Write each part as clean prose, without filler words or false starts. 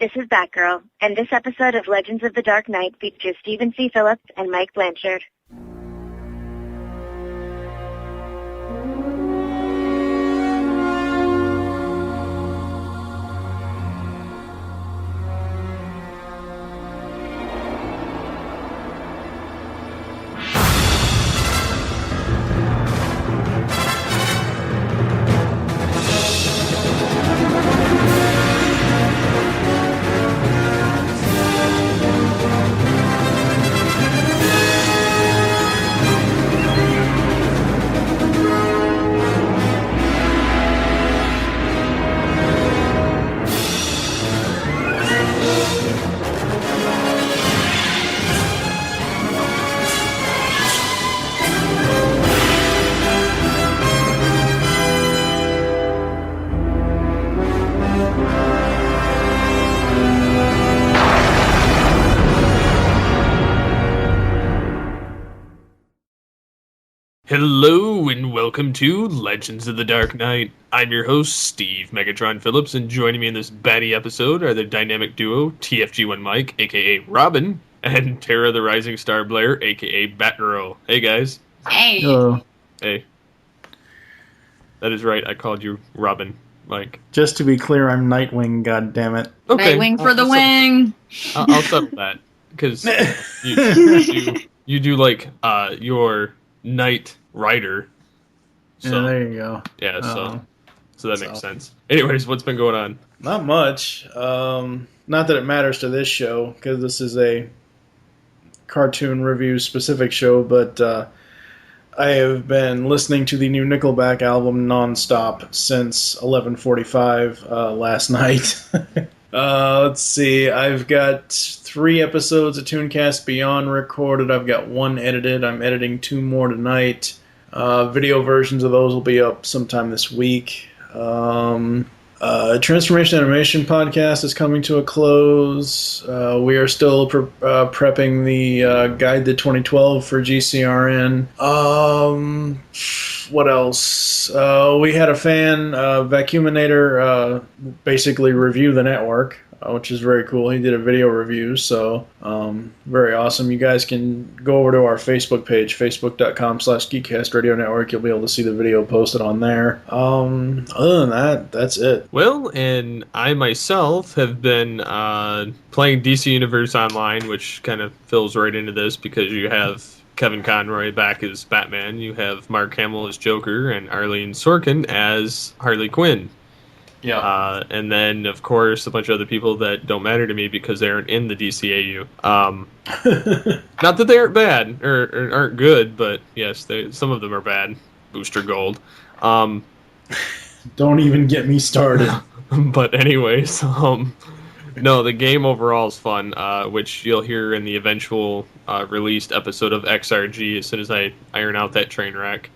this is Batgirl, and this episode of Legends of the Dark Knight features Stephen C. Phillips and Mike Blanchard. Hello and welcome to Legends of the Dark Knight. I'm your host, Steve Megatron Phillips, and joining me in this batty episode are the dynamic duo TFG1 Mike, aka Robin, and Tara the Rising Star Blair, aka Batgirl. Hey guys. Hey. Hello. Hey. That is right, I called you Robin, Mike. Just to be clear, I'm Nightwing, goddammit. Okay. Nightwing for the wing. I'll settle that, because you do like your Knight Rider. So, Yeah, there you go. Yeah, so that makes sense. Anyways, what's been going on? Not much. Not that it matters to this show, because this is a cartoon review specific show, but I have been listening to the new Nickelback album nonstop since 11:45 last night. Let's see. I've got 3 episodes of Tooncast Beyond recorded. I've got 1 edited. I'm editing 2 more tonight. Video versions of those will be up sometime this week. Transformation Animation Podcast is coming to a close. We are still prepping the Guide to 2012 for GCRN. What else? We had a fan, Vacuuminator, basically review the network, which is very cool. He did a video review, so very awesome. You guys can go over to our Facebook page, facebook.com/Geekcast Radio Network. You'll be able to see the video posted on there. Other than that, that's it. Well, and I myself have been playing DC Universe Online, which kind of fills right into this because you have Kevin Conroy back as Batman, you have Mark Hamill as Joker, and Arlene Sorkin as Harley Quinn. Yeah. And then, of course, a bunch of other people that don't matter to me because they aren't in the DCAU. Not that they aren't bad, or aren't good, but yes, some of them are bad. Booster Gold. Don't even get me started. But anyways, no, the game overall is fun, which you'll hear in the eventual released episode of XRG as soon as I iron out that train wreck.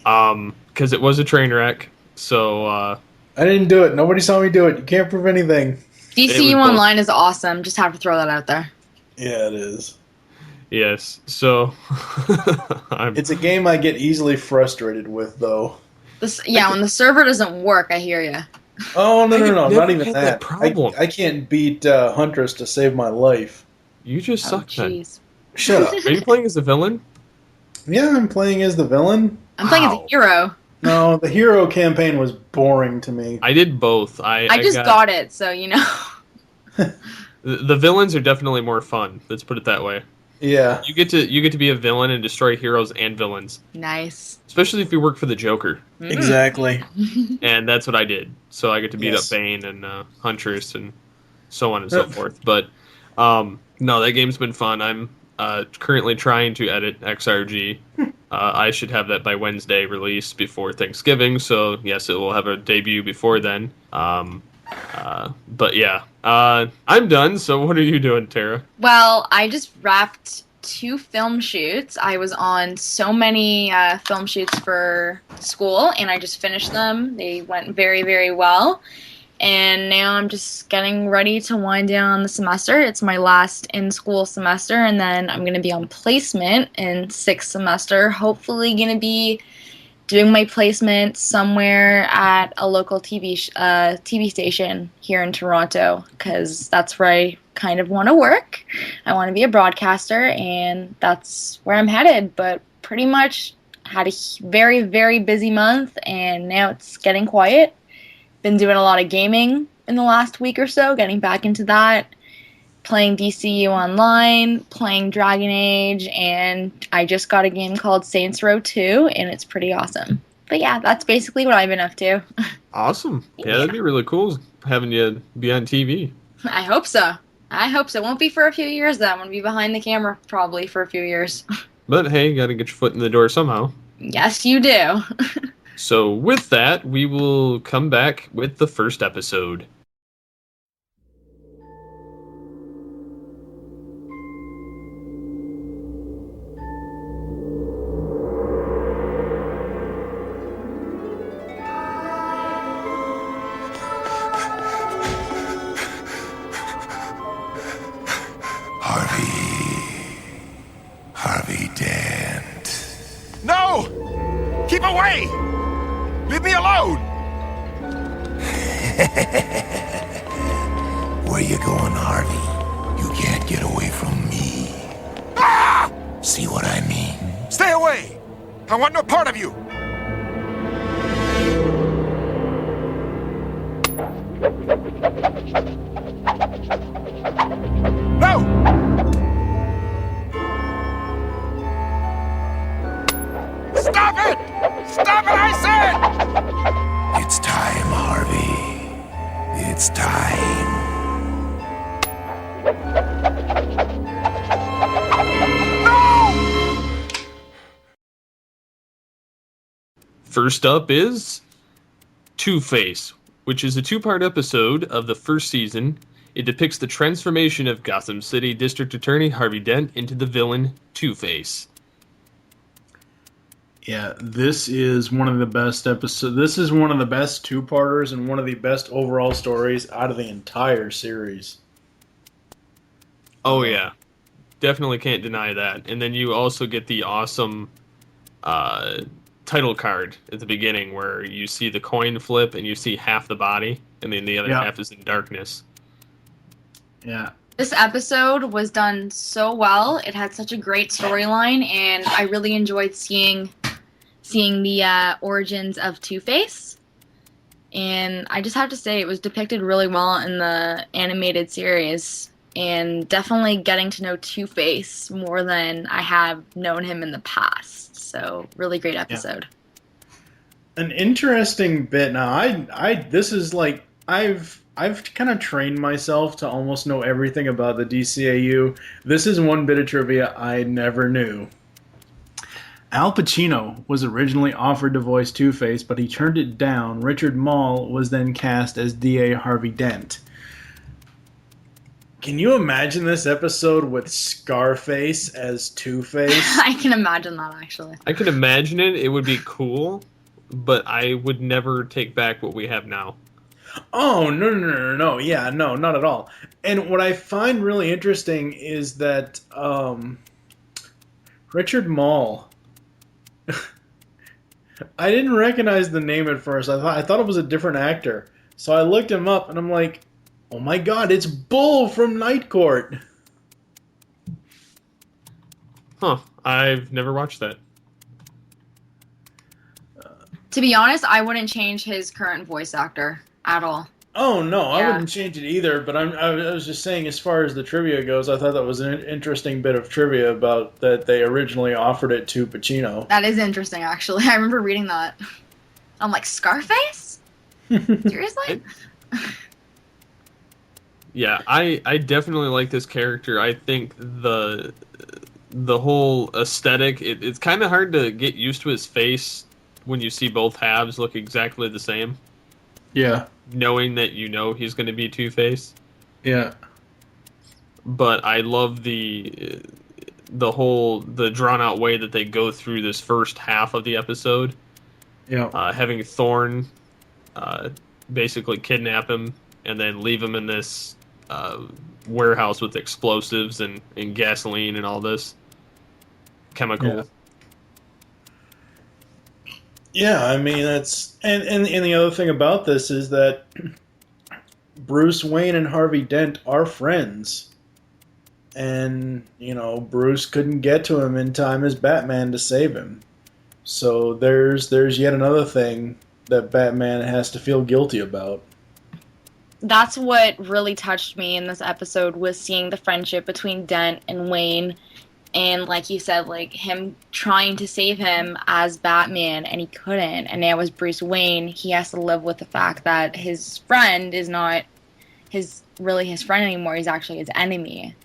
Because it was a train wreck, so... I didn't do it. Nobody saw me do it. You can't prove anything. DCU Online is awesome. Just have to throw that out there. Yeah, it is. Yes, so... It's a game I get easily frustrated with, though. When the server doesn't work, I hear you. Oh, no, not even that. Problem. I can't beat Huntress to save my life. You just suck, man. Shut up. Are you playing as a villain? Yeah, I'm playing as the villain. I'm playing as a hero. No, the hero campaign was boring to me. I did both. I just got it, so you know. The villains are definitely more fun. Let's put it that way. Yeah. You get to be a villain and destroy heroes and villains. Nice. Especially if you work for the Joker. Exactly. And that's what I did. So I get to beat up Bane and Huntress and so on and so forth. But no, that game's been fun. I'm currently trying to edit XRG. I should have that by Wednesday release before Thanksgiving. So yes, it will have a debut before then. But yeah, I'm done. So what are you doing, Tara? Well, I just wrapped 2 film shoots. I was on so many film shoots for school, and I just finished them. They went very, very well. And now I'm just getting ready to wind down the semester. It's my last in-school semester, and then I'm going to be on placement in 6th semester. Hopefully going to be doing my placement somewhere at a local TV station here in Toronto, because that's where I kind of want to work. I want to be a broadcaster, and that's where I'm headed. But pretty much had a very, very busy month, and now it's getting quiet. Been doing a lot of gaming in the last week or so, getting back into that. Playing DCU Online, playing Dragon Age, and I just got a game called Saints Row 2, and it's pretty awesome. But yeah, that's basically what I've been up to. Awesome. Yeah, that'd be really cool having you be on TV. I hope so. Won't be for a few years, though. I'm going to be behind the camera probably for a few years. But hey, you got to get your foot in the door somehow. Yes, you do. So with that, we will come back with the first episode. Harvey Dent. No! Keep away! Leave me alone! Where you going, Harvey? You can't get away from me. Ah! See what I mean? Stay away! I want no part of you! No! Stop it! Stop it, I said! It's time, Harvey. It's time. No! First up is Two-Face, which is a two-part episode of the first season. It depicts the transformation of Gotham City District Attorney Harvey Dent into the villain Two-Face. Yeah, this is one of the best episodes. This is one of the best two-parters and one of the best overall stories out of the entire series. Oh, yeah. Definitely can't deny that. And then you also get the awesome title card at the beginning where you see the coin flip and you see half the body, and then the other half is in darkness. Yeah. This episode was done so well. It had such a great storyline, and I really enjoyed seeing the origins of Two-Face. And I just have to say, it was depicted really well in the animated series, and definitely getting to know Two-Face more than I have known him in the past. So, really great episode. Yeah. An interesting bit. Now, this is like I've kind of trained myself to almost know everything about the DCAU. This is one bit of trivia I never knew. Al Pacino was originally offered to voice Two-Face, but he turned it down. Richard Mall was then cast as DA Harvey Dent. Can you imagine this episode with Scarface as Two-Face? I can imagine that, actually. I can imagine it. It would be cool, but I would never take back what we have now. Oh, no. Yeah, no, not at all. And what I find really interesting is that Richard Mall... I didn't recognize the name at first. I thought it was a different actor. So I looked him up, and I'm like, oh my god, it's Bull from Night Court. Huh. I've never watched that. To be honest, I wouldn't change his current voice actor at all. Oh, no, I wouldn't change it either, but I was just saying, as far as the trivia goes, I thought that was an interesting bit of trivia about that they originally offered it to Pacino. That is interesting, actually. I remember reading that. I'm like, Scarface? Seriously? Yeah, I definitely like this character. I think the whole aesthetic, it's kind of hard to get used to his face when you see both halves look exactly the same. Yeah. Knowing that you know he's going to be Two-Face. Yeah. But I love the drawn out way that they go through this first half of the episode. Yeah. Having Thorne basically kidnap him and then leave him in this warehouse with explosives and gasoline and all this chemical. Yeah, I mean that's and the other thing about this is that Bruce Wayne and Harvey Dent are friends. And, Bruce couldn't get to him in time as Batman to save him. So there's yet another thing that Batman has to feel guilty about. That's what really touched me in this episode, was seeing the friendship between Dent and Wayne, and like you said, like him trying to save him as Batman and he couldn't, and now as Bruce Wayne he has to live with the fact that his friend is not his friend anymore. He's actually his enemy.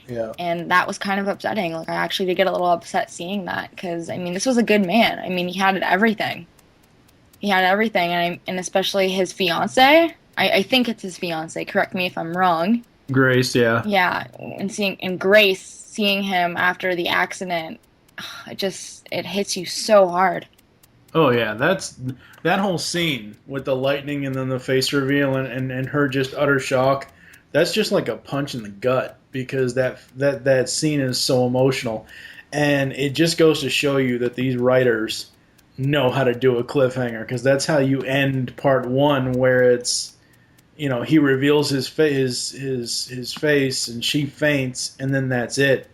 Yeah. And that was kind of upsetting. Like, I actually did get a little upset seeing that, because I mean, this was a good man. I mean, he had everything. And especially his fiance. I think it's his fiance. Correct me if I'm wrong. Grace, yeah. Yeah, and Grace, seeing him after the accident, it hits you so hard. Oh yeah, that whole scene with the lightning and then the face reveal and her just utter shock. That's just like a punch in the gut, because that scene is so emotional, and it just goes to show you that these writers know how to do a cliffhanger, because that's how you end part one, where it's, he reveals his face and she faints, and then that's it.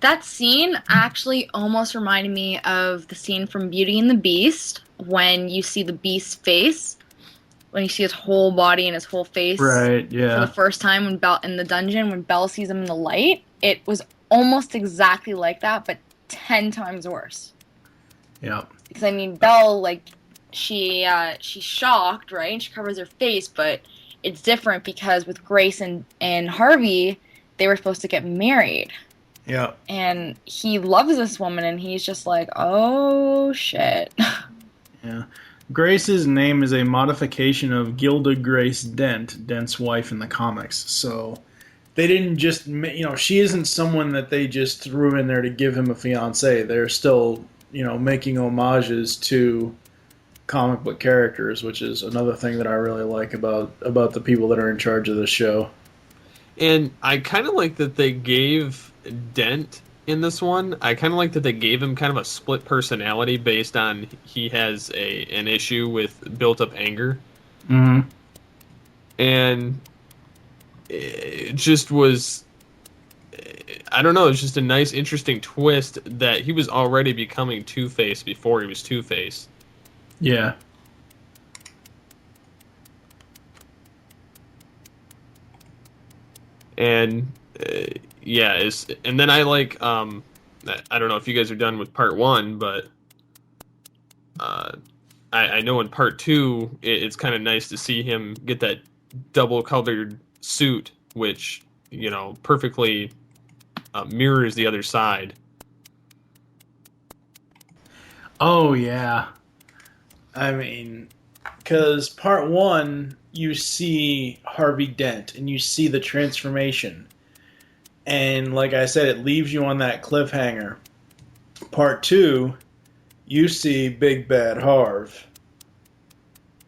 That scene actually almost reminded me of the scene from Beauty and the Beast, when you see the Beast's face, when you see his whole body and his whole face. Right, yeah. For the first time when in the dungeon, when Belle sees him in the light, it was almost exactly like that, but 10 times worse. Yeah. Because, I mean, Belle, like, she's shocked, right? And she covers her face, but it's different because with Grace and Harvey, they were supposed to get married. Yeah. And he loves this woman, and he's just like, oh, shit. Yeah. Grace's name is a modification of Gilda Grace Dent, Dent's wife in the comics. So they didn't just, she isn't someone that they just threw in there to give him a fiance. They're still, making homages to comic book characters, which is another thing that I really like about the people that are in charge of the show. And I kind of like that they gave Dent in this one. I kind of like that they gave him kind of a split personality based on he has an issue with built up anger. Mm-hmm. And it just was, I don't know, it's just a nice, interesting twist that he was already becoming Two-Face before he was Two-Face. Yeah. And and then I like, I don't know if you guys are done with part one, but I know in part two, it's kind of nice to see him get that double colored suit, which, perfectly mirrors the other side. Oh, yeah. I mean, because part one, you see Harvey Dent, and you see the transformation. And like I said, it leaves you on that cliffhanger. Part two, you see Big Bad Harv.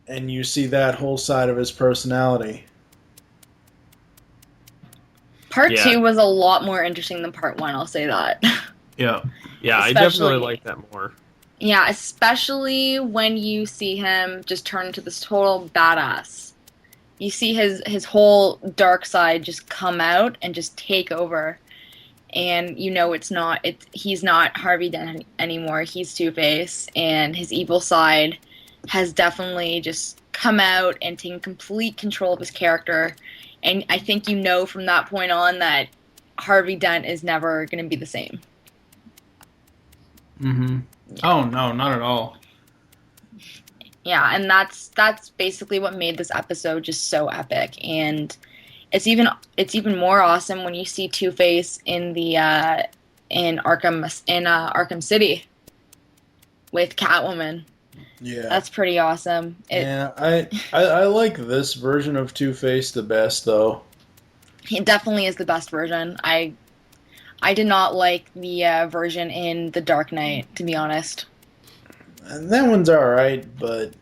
And you see that whole side of his personality. Part two was a lot more interesting than part one, I'll say that. Yeah. Yeah, I definitely like that more. Yeah, especially when you see him just turn into this total badass. You see his whole dark side just come out and just take over. And he's not Harvey Dent anymore. He's Two-Face, and his evil side has definitely just come out and taken complete control of his character. And I think from that point on that Harvey Dent is never going to be the same. Mm-hmm. Oh, no, not at all. Yeah, and that's basically what made this episode just so epic. And it's even more awesome when you see Two-Face in Arkham City with Catwoman. Yeah, that's pretty awesome. I like this version of Two-Face the best, though. It definitely is the best version. I did not like the version in The Dark Knight, to be honest. And that one's alright, but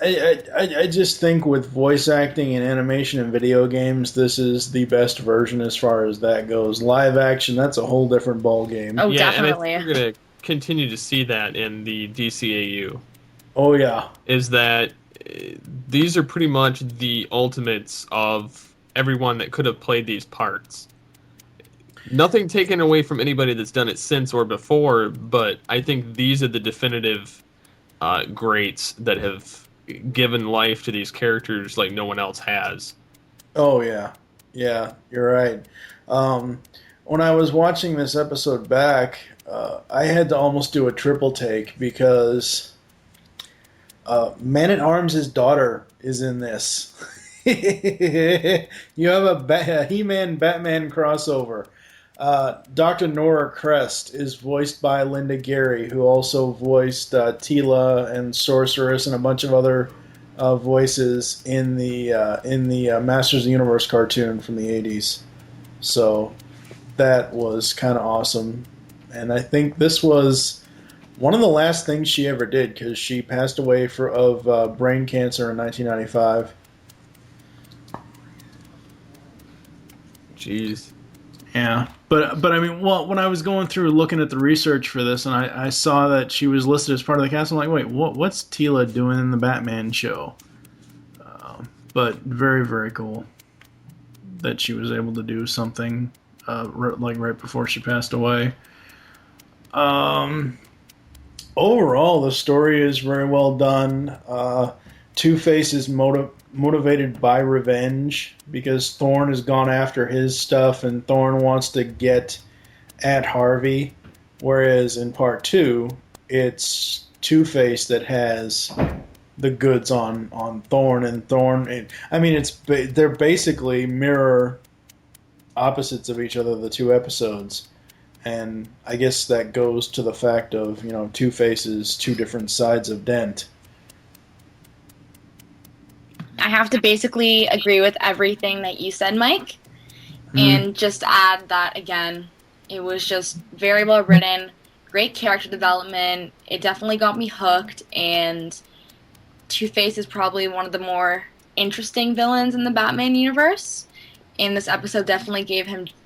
I just think with voice acting and animation in video games, this is the best version as far as that goes. Live action, that's a whole different ball game. Oh, yeah, definitely. And I think continue to see that in the DCAU. Oh, yeah. Is that these are pretty much the ultimates of everyone that could have played these parts. Nothing taken away from anybody that's done it since or before, but I think these are the definitive greats that have given life to these characters like no one else has. Oh, yeah. Yeah, you're right. When I was watching this episode back, I had to almost do a triple take because Man-at-Arms' daughter is in this. You have a He-Man Batman crossover. Dr. Nora Crest is voiced by Linda Gary, who also voiced Tila and Sorceress and a bunch of other voices in the Masters of the Universe cartoon from the 80s. So that was kind of awesome. And I think this was one of the last things she ever did because she passed away of brain cancer in 1995. Jeez. Yeah, but I mean, well, when I was going through looking at the research for this, and I saw that she was listed as part of the cast, I'm like, wait, what's Tila doing in the Batman show? But very, very cool that she was able to do something like right before she passed away. Overall, the story is very well done. Two-Face is motivated by revenge because Thorne has gone after his stuff and Thorne wants to get at Harvey, whereas in part 2 it's Two-Face that has the goods on Thorne, and Thorne, I mean, they're basically mirror opposites of each other, the two episodes, and I guess that goes to the fact of, Two-Face's two different sides of Dent. I have to basically agree with everything that you said, Mike, and just add that again. It was just very well written, great character development. It definitely got me hooked, and Two-Face is probably one of the more interesting villains in the Batman universe. And this episode definitely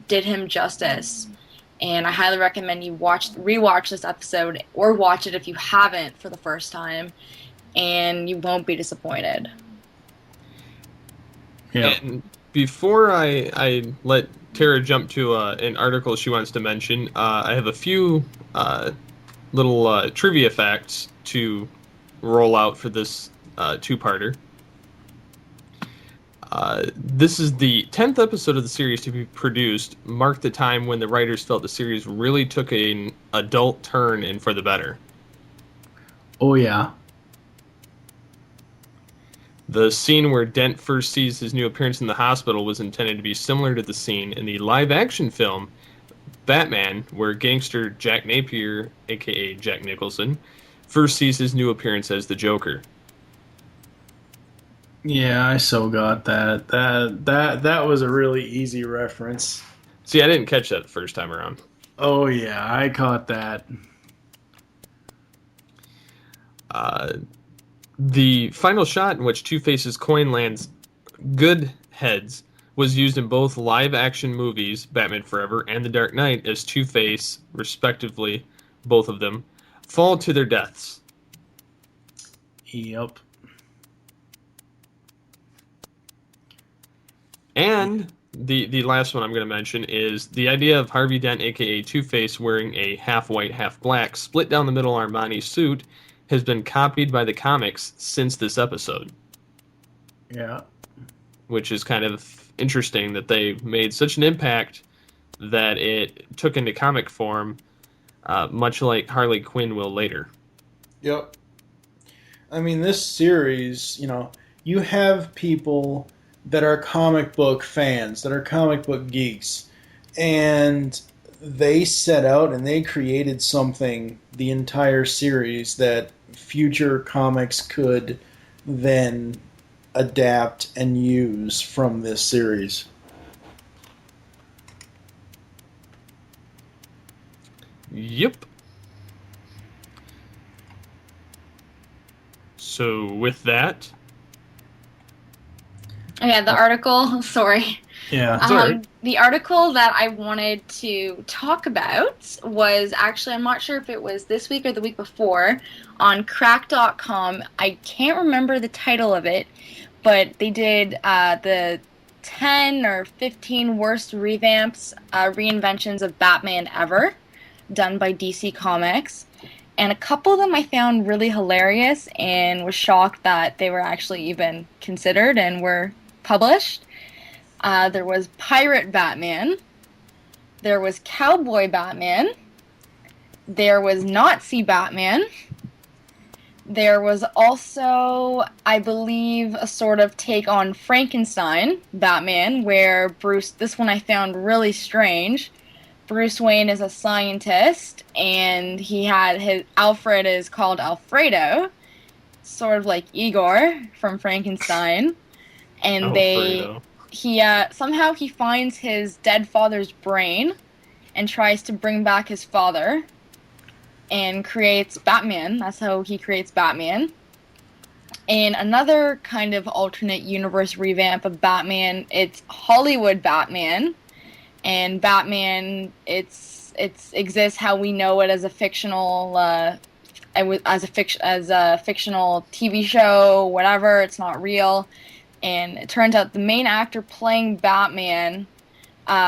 did him justice. And I highly recommend you rewatch this episode, or watch it if you haven't for the first time, and you won't be disappointed. Yeah. And before I let Tara jump to an article she wants to mention, I have a few little trivia facts to roll out for this two-parter. This is the 10th episode of the series to be produced, marked the time when the writers felt the series really took an adult turn and for the better. Oh, yeah. The scene where Dent first sees his new appearance in the hospital was intended to be similar to the scene in the live-action film Batman, where gangster Jack Napier, a.k.a. Jack Nicholson, first sees his new appearance as the Joker. Yeah, I so got that. That was a really easy reference. See, I didn't catch that the first time around. Oh, yeah, I caught that. The final shot in which Two-Face's coin lands good heads was used in both live-action movies, Batman Forever and The Dark Knight, as Two-Face, respectively, both of them, fall to their deaths. Yep. And the last one I'm going to mention is the idea of Harvey Dent, a.k.a. Two-Face, wearing a half-white, half-black, split-down-the-middle Armani suit has been copied by the comics since this episode. Yeah. Which is kind of interesting that they made such an impact that it took into comic form, much like Harley Quinn will later. Yep. I mean, this series, you have people that are comic book fans, that are comic book geeks, and they set out and they created something, the entire series, that future comics could then adapt and use from this series. Yep. So with that... Okay, the article, sorry. Yeah. The article that I wanted to talk about was actually, I'm not sure if it was this week or the week before, on crack.com. I can't remember the title of it, but they did the 10 or 15 worst reinventions of Batman ever, done by DC Comics. And a couple of them I found really hilarious and was shocked that they were actually even considered and were published. There was Pirate Batman. There was Cowboy Batman. There was Nazi Batman. There was also, I believe, a sort of take on Frankenstein Batman, where this one I found really strange. Bruce Wayne is a scientist, and Alfred is called Alfredo, sort of like Igor from Frankenstein. And Alfredo. Somehow he finds his dead father's brain and tries to bring back his father and creates Batman. That's how he creates Batman. And another kind of alternate universe revamp of Batman, it's Hollywood Batman. And Batman, it exists how we know it as a fictional, as a fictional TV show, whatever. It's not real. And it turns out the main actor playing Batman,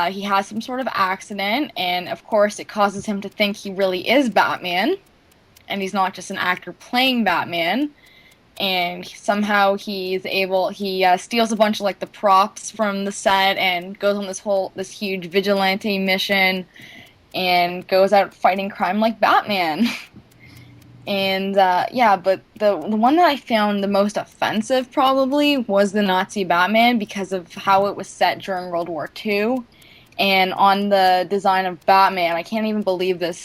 he has some sort of accident, and of course it causes him to think he really is Batman, and he's not just an actor playing Batman. And somehow he steals a bunch of like the props from the set and goes on this huge vigilante mission and goes out fighting crime like Batman. And but the one that I found the most offensive probably was the Nazi Batman, because of how it was set during World War II. And on the design of Batman, I can't even believe that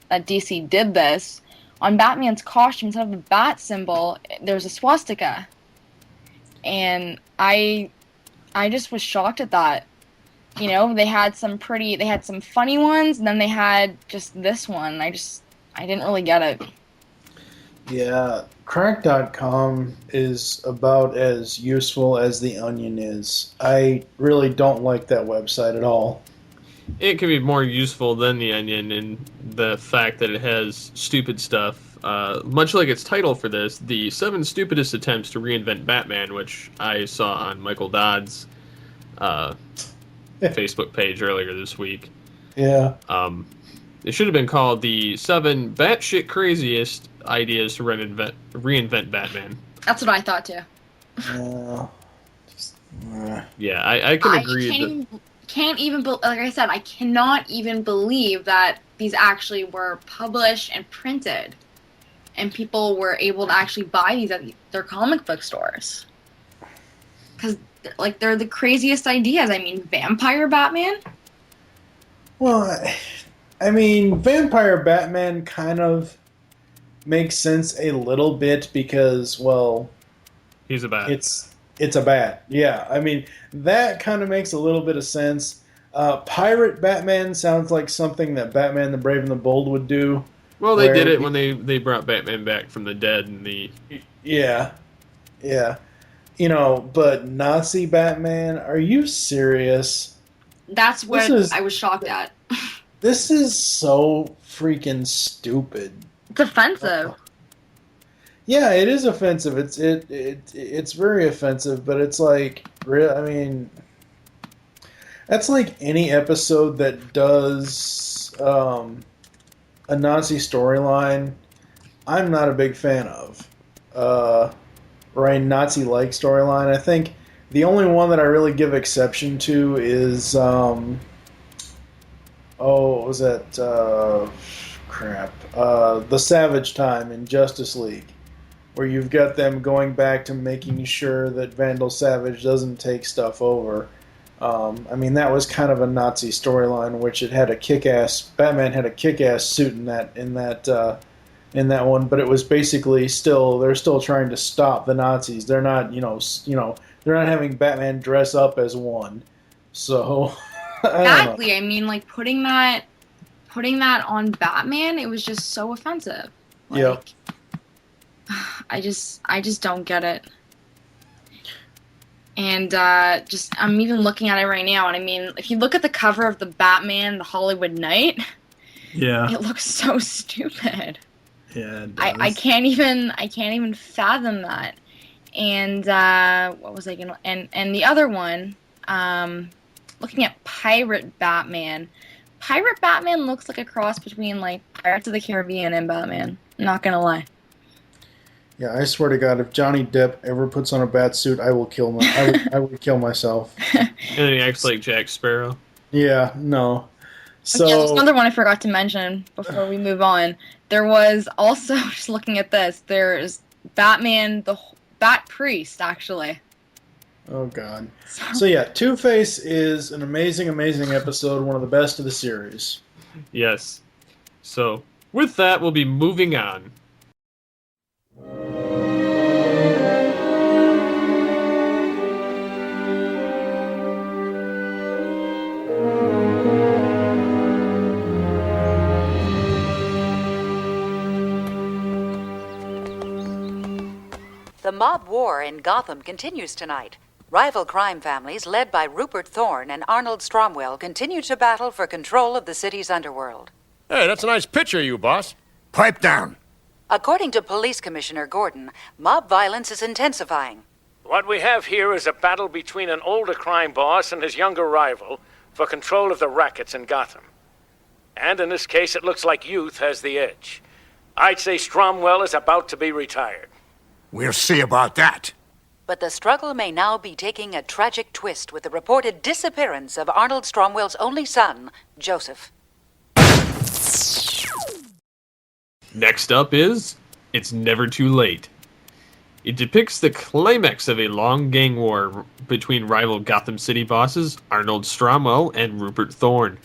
DC did this. On Batman's costume, instead of the bat symbol, there's a swastika. And I just was shocked at that. You know, they had some funny ones, and then they had just this one. I didn't really get it. Yeah, crack.com is about as useful as The Onion is. I really don't like that website at all. It can be more useful than The Onion in the fact that it has stupid stuff. Much like its title for this, the 7 stupidest attempts to reinvent Batman, which I saw on Michael Dodd's Facebook page earlier this week. Yeah. It should have been called the 7 batshit craziest ideas to reinvent Batman. That's what I thought too. Yeah, I can agree. Like I said, I cannot even believe that these actually were published and printed, and people were able to actually buy these at their comic book stores. Because, like, they're the craziest ideas. I mean, Vampire Batman? Well, I mean, Vampire Batman kind of makes sense a little bit because, well... He's a bat. It's a bat, yeah. I mean, that kind of makes a little bit of sense. Pirate Batman sounds like something that Batman the Brave and the Bold would do. Well, they did it when they brought Batman back from the dead in the... Yeah. You know, but Nazi Batman, are you serious? That's what I was shocked at. This is so freaking stupid. It's offensive. Yeah, it is offensive. It's very offensive, but it's like, I mean, that's like any episode that does a Nazi storyline. I'm not a big fan of, or a Nazi-like storyline. I think the only one that I really give exception to is, what was that? The Savage Time in Justice League, where you've got them going back to making sure that Vandal Savage doesn't take stuff over. I mean, that was kind of a Nazi storyline, which it had Batman had a kick-ass suit in that one, but it was basically they're still trying to stop the Nazis. They're not, they're not having Batman dress up as one. So exactly. I mean, like putting that on Batman, it was just so offensive. Like, yep. I just don't get it. And I'm even looking at it right now, and I mean, if you look at the cover of the Batman, the Hollywood Knight, Yeah. it looks so stupid. Yeah, it does. I can't even fathom that. And what was I gonna? And the other one, looking at Pirate Batman. Pirate Batman looks like a cross between like Pirates of the Caribbean and Batman. I'm not gonna lie. Yeah, I swear to God, if Johnny Depp ever puts on a bat suit, I will kill I would kill myself. And he acts like Jack Sparrow. Yeah, no. So there's another one I forgot to mention before we move on. There was also, just looking at this, there's Batman, the Bat Priest, actually. Oh, God. So yeah, Two-Face is an amazing, amazing episode, one of the best of the series. Yes. So, with that, we'll be moving on. The mob war in Gotham continues tonight. Rival crime families led by Rupert Thorne and Arnold Stromwell continue to battle for control of the city's underworld. Hey, that's a nice picture, you boss. Pipe down. According to Police Commissioner Gordon, mob violence is intensifying. What we have here is a battle between an older crime boss and his younger rival for control of the rackets in Gotham. And in this case, it looks like youth has the edge. I'd say Stromwell is about to be retired. We'll see about that. But the struggle may now be taking a tragic twist with the reported disappearance of Arnold Stromwell's only son, Joseph. Next up is It's Never Too Late. It depicts the climax of a long gang war between rival Gotham City bosses Arnold Stromwell and Rupert Thorne.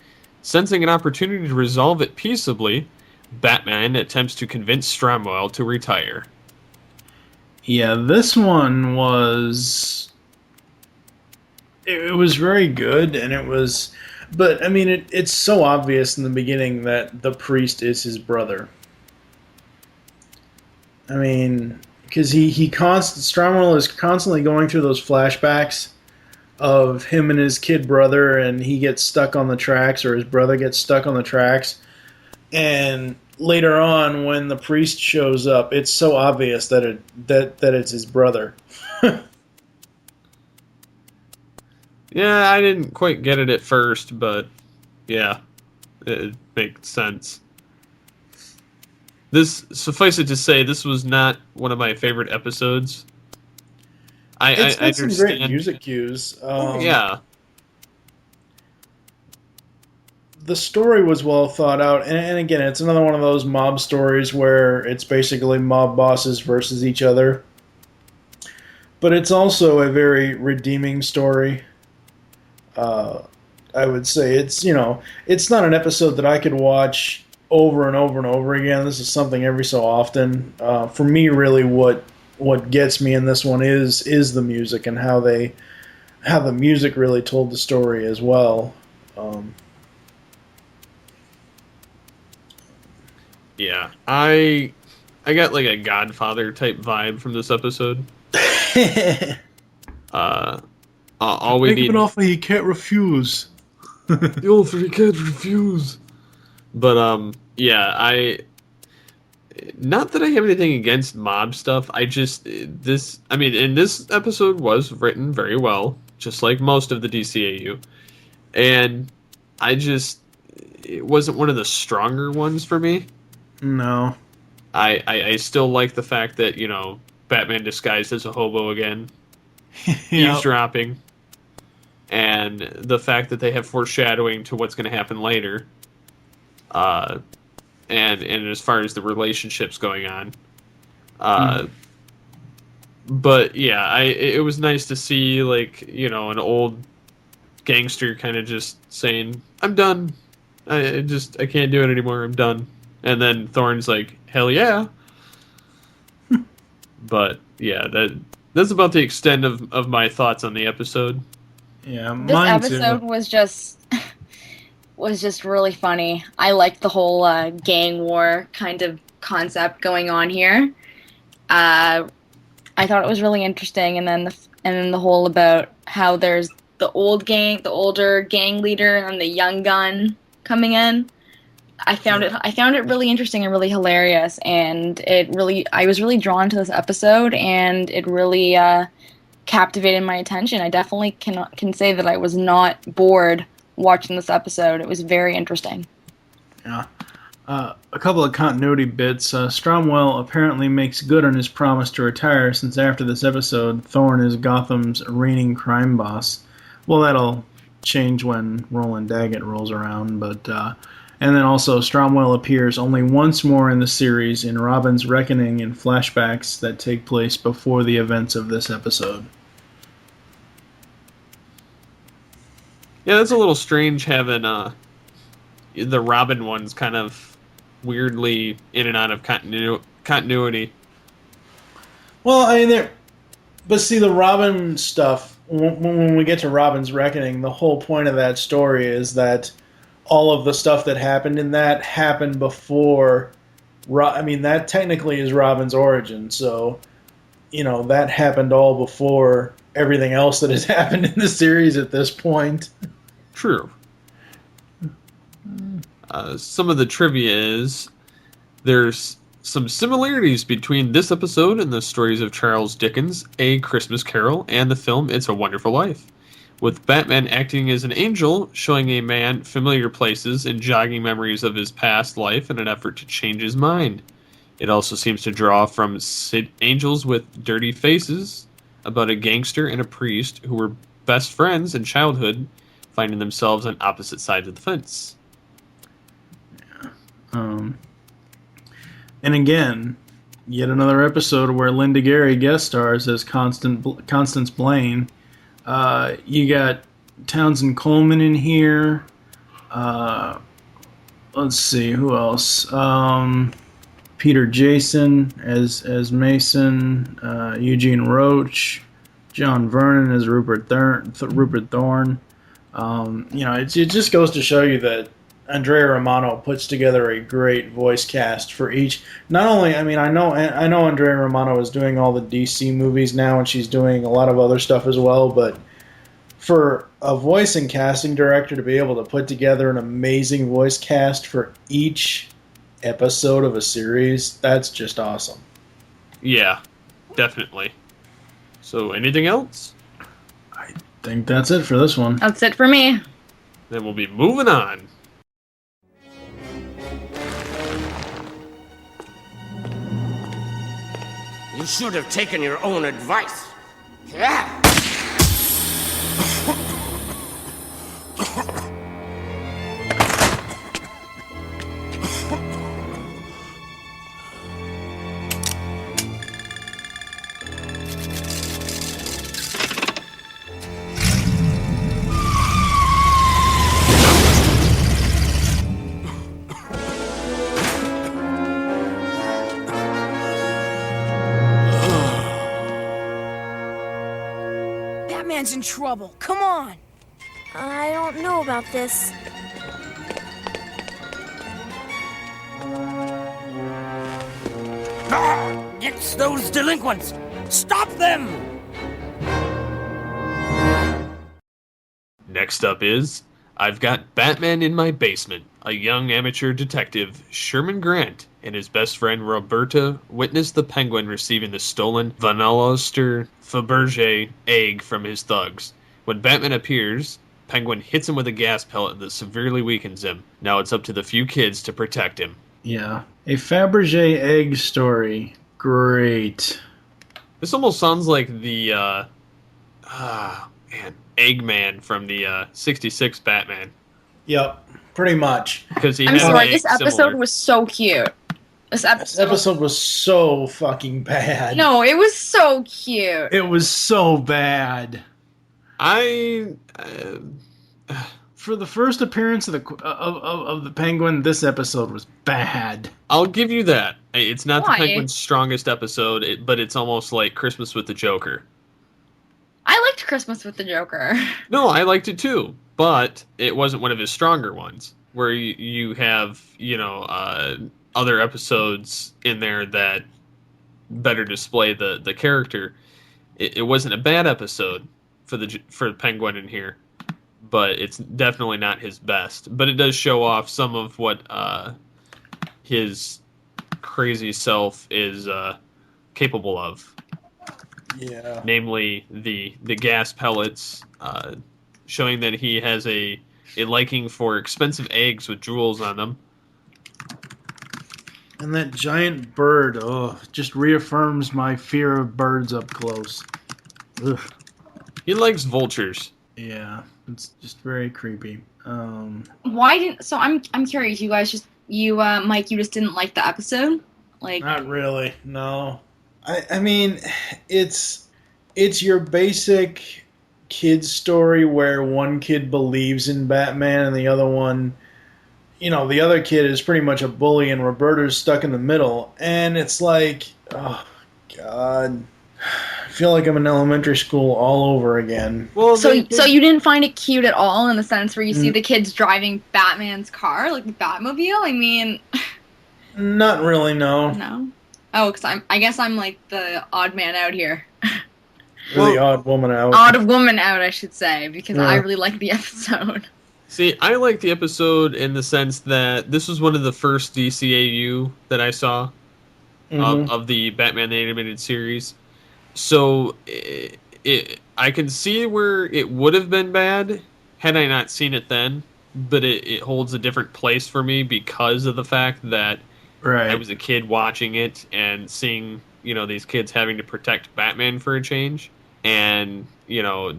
Sensing an opportunity to resolve it peaceably, Batman attempts to convince Stromwell to retire. Yeah, this one was... It was very good, and it was... But, I mean, it's so obvious in the beginning that the priest is his brother. I mean, because Stromwell is constantly going through those flashbacks of him and his kid brother, and he gets stuck on the tracks, or his brother gets stuck on the tracks. And later on, when the priest shows up, it's so obvious that it's his brother. Yeah, I didn't quite get it at first, but yeah, it makes sense. Suffice it to say, this was not one of my favorite episodes. It's got I some understand. great music cues. Yeah. The story was well thought out, and again, it's another one of those mob stories where it's basically mob bosses versus each other. But it's also a very redeeming story. I would say it's not an episode that I could watch over and over and over again. This is something every so often. For me, really, what gets me in this one is the music and how the music really told the story as well. Yeah, I got like a Godfather type vibe from this episode. All we need an offer you can't refuse. the offer you can't refuse. But yeah, not that I have anything against mob stuff. In this episode was written very well, just like most of the DCAU, and it wasn't one of the stronger ones for me. No. I still like the fact that, Batman disguised as a hobo again. Eavesdropping. And the fact that they have foreshadowing to what's going to happen later. And as far as the relationships going on. But yeah, it was nice to see, an old gangster kind of just saying, I'm done. I can't do it anymore. I'm done. And then Thorne's like, hell yeah. But yeah, that's about the extent of my thoughts on the episode. Yeah, this episode was just really funny. I liked the whole gang war kind of concept going on here. I thought it was really interesting, and then and then the whole about how there's the older gang leader, and the young gun coming in. I found it really interesting and really hilarious, and I was really drawn to this episode, and it really captivated my attention. I definitely can say that I was not bored watching this episode. It was very interesting. Yeah. A couple of continuity bits. Stromwell apparently makes good on his promise to retire, since after this episode, Thorne is Gotham's reigning crime boss. Well, that'll change when Roland Daggett rolls around, but... and then also, Stromwell appears only once more in the series in Robin's Reckoning in flashbacks that take place before the events of this episode. Yeah, that's a little strange having the Robin ones kind of weirdly in and out of continuity. Well, I mean, but see, the Robin stuff, when we get to Robin's Reckoning, the whole point of that story is that all of the stuff that happened in that happened before. I mean, that technically is Robin's origin, so, that happened all before everything else that has happened in the series at this point. True. Some of the trivia is there's some similarities between this episode and the stories of Charles Dickens' A Christmas Carol and the film It's a Wonderful Life, with Batman acting as an angel, showing a man familiar places and jogging memories of his past life in an effort to change his mind. It also seems to draw from Angels with Dirty Faces, about a gangster and a priest who were best friends in childhood, finding themselves on opposite sides of the fence. And again, yet another episode where Linda Gary guest stars as Constance Blaine. You got Townsend Coleman in here. Let's see, who else? Peter Jason as Mason. Eugene Roach. John Vernon as Rupert Thorne. It just goes to show you that Andrea Romano puts together a great voice cast for each. Not only, I know Andrea Romano is doing all the DC movies now, and she's doing a lot of other stuff as well, but for a voice and casting director to be able to put together an amazing voice cast for each episode of a series, that's just awesome. Yeah, definitely. So, anything else? I think that's it for this one. That's it for me. Then we'll be moving on. You should have taken your own advice. Yeah. Batman's in trouble. Come on. I don't know about this. It's those delinquents! Stop them! Next up is I've Got Batman in My Basement. A young amateur detective, Sherman Grant, and his best friend Roberta witness the Penguin receiving the stolen Van Allister Fabergé egg from his thugs. When Batman appears, Penguin hits him with a gas pellet that severely weakens him. Now it's up to the few kids to protect him. Yeah. A Fabergé egg story. Great. This almost sounds like the, Eggman from the 66 Batman. Yep, pretty much. Because I'm sorry, this episode was so cute. This episode was so fucking bad. No, it was so cute. It was so bad. For the first appearance of the Penguin, this episode was bad. I'll give you that. It's not Why? the Penguin's strongest episode, but it's almost like Christmas with the Joker. I liked Christmas with the Joker. No, I liked it too, but it wasn't one of his stronger ones, where you have, other episodes in there that better display the character. it wasn't a bad episode for Penguin in here, but it's definitely not his best. But it does show off some of what his crazy self is capable of. Yeah. Namely, the gas pellets, showing that he has a liking for expensive eggs with jewels on them. And that giant bird, just reaffirms my fear of birds up close. Ugh. He likes vultures. Yeah, it's just very creepy. Why didn't? So I'm curious. You guys Mike, you just didn't like the episode? Like, not really. No. I mean, it's your basic kid story where one kid believes in Batman and the other one, the other kid is pretty much a bully and Roberta's stuck in the middle. And it's like, oh, God. I feel like I'm in elementary school all over again. Well, so you didn't find it cute at all in the sense where you see the kids driving Batman's car, like the Batmobile? I mean... Not really, no. No? Oh, because I guess I'm like the odd man out here. The odd woman out. Odd woman out, I should say, because I really like the episode. See, I like the episode in the sense that this was one of the first DCAU that I saw of the Batman animated series. So I can see where it would have been bad had I not seen it then, but it holds a different place for me because of the fact that I was a kid watching it and seeing, these kids having to protect Batman for a change and,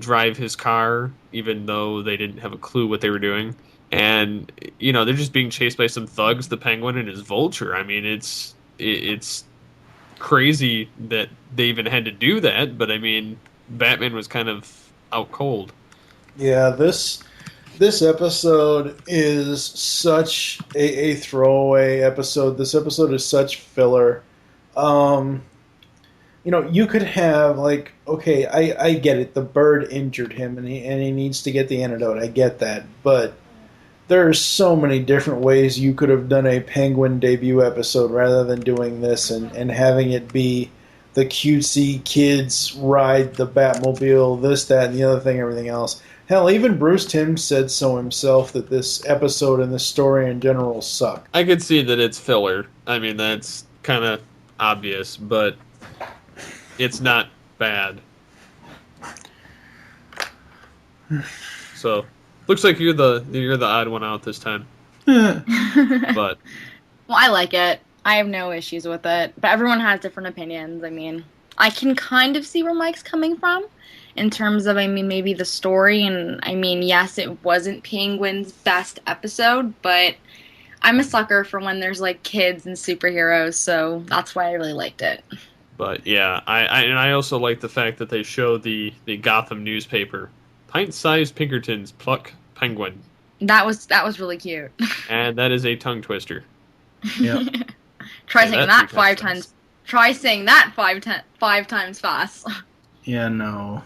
drive his car even though they didn't have a clue what they were doing. And, they're just being chased by some thugs, the Penguin and his Vulture. I mean, it's crazy that they even had to do that, but I mean, Batman was kind of out cold. Yeah, this episode is such a throwaway episode. This episode is such filler. You could have okay, I get it. The bird injured him, and he needs to get the antidote. I get that, but there are so many different ways you could have done a Penguin debut episode rather than doing this and having it be the cutesy kids ride the Batmobile, this, that, and the other thing, everything else. Hell, even Bruce Timm said so himself that this episode and this story in general suck. I could see that it's filler. I mean, that's kind of obvious, but it's not bad. So, looks like you're the odd one out this time. But well, I like it. I have no issues with it, but everyone has different opinions. I mean, I can kind of see where Mike's coming from in terms of, maybe the story, and yes, it wasn't Penguin's best episode, but I'm a sucker for when there's kids and superheroes, so that's why I really liked it. But yeah, I also like the fact that they show the Gotham newspaper, pint-sized Pinkertons pluck Penguin. That was really cute. And that is a tongue twister. Yeah. Try saying that 5 times. Try saying that 5 times fast. Yeah, no.